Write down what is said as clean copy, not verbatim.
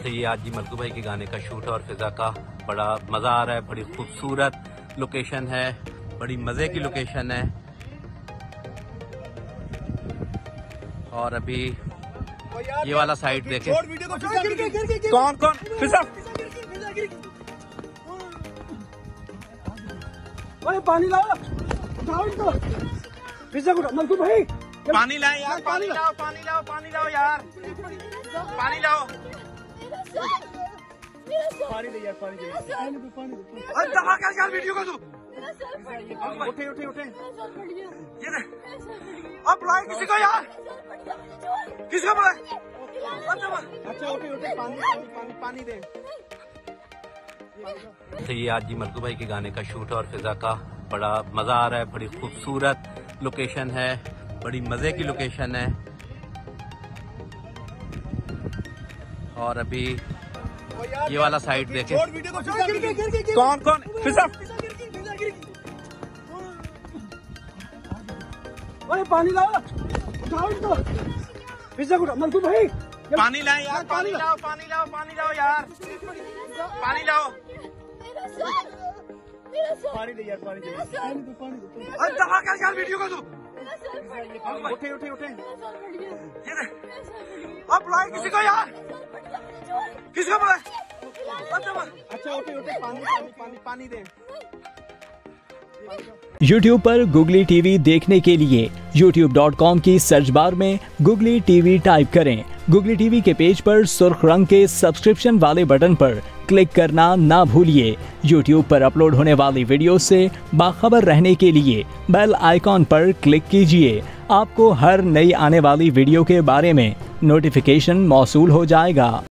तो ये आज जी मलकू भाई के गाने का शूट और फिजा का बड़ा मज़ा आ रहा है। बड़ी खूबसूरत लोकेशन है, बड़ी मज़े की लोकेशन है। और अभी ये वाला साइड देखें, कौन कौन फिजा पानी लाओ, फिजा को मलकू भाई पानी लाए यार, पानी लाओ, पानी लाओ, पानी लाओ यार, पानी लाओ, पानी दे यार, पानी दे यार वीडियो को तू उठे उठे उठे ये ले, अब बुलाए किसी को यार, किसको बुलाए? अच्छा उठे उठे पानी पानी पानी पानी दे। तो ये आज जी मलकू भाई के गाने का शूट और फिजा का बड़ा मज़ा आ रहा है। बड़ी खूबसूरत लोकेशन है, बड़ी मज़े की लोकेशन है। और अभी ये वाला साइड देखें, कौन कौन फिजा पानी लाओ, उठाओ इनको, फिजा को मलकू भाई पानी लाए यार, पानी लाओ, पानी लाओ, पानी लाओ यार, पानी लाओ, पानी दे यार, पानी दे यार वीडियो को तू उठे उठे उठे ये ले, अब बुलाए किसी को यार, किसको बुलाए? अच्छा उठे उठे पानी पानी पानी पानी दे। YouTube पर गुगली टीवी देखने के लिए youtube.com की सर्च बार में गुगली टीवी टाइप करें। गुगली टीवी के पेज पर सुर्ख रंग के सब्सक्रिप्शन वाले बटन पर क्लिक करना ना भूलिए। YouTube पर अपलोड होने वाली वीडियो से बाखबर रहने के लिए बेल आइकॉन पर क्लिक कीजिए। आपको हर नई आने वाली वीडियो के बारे में नोटिफिकेशन मौसूल हो जाएगा।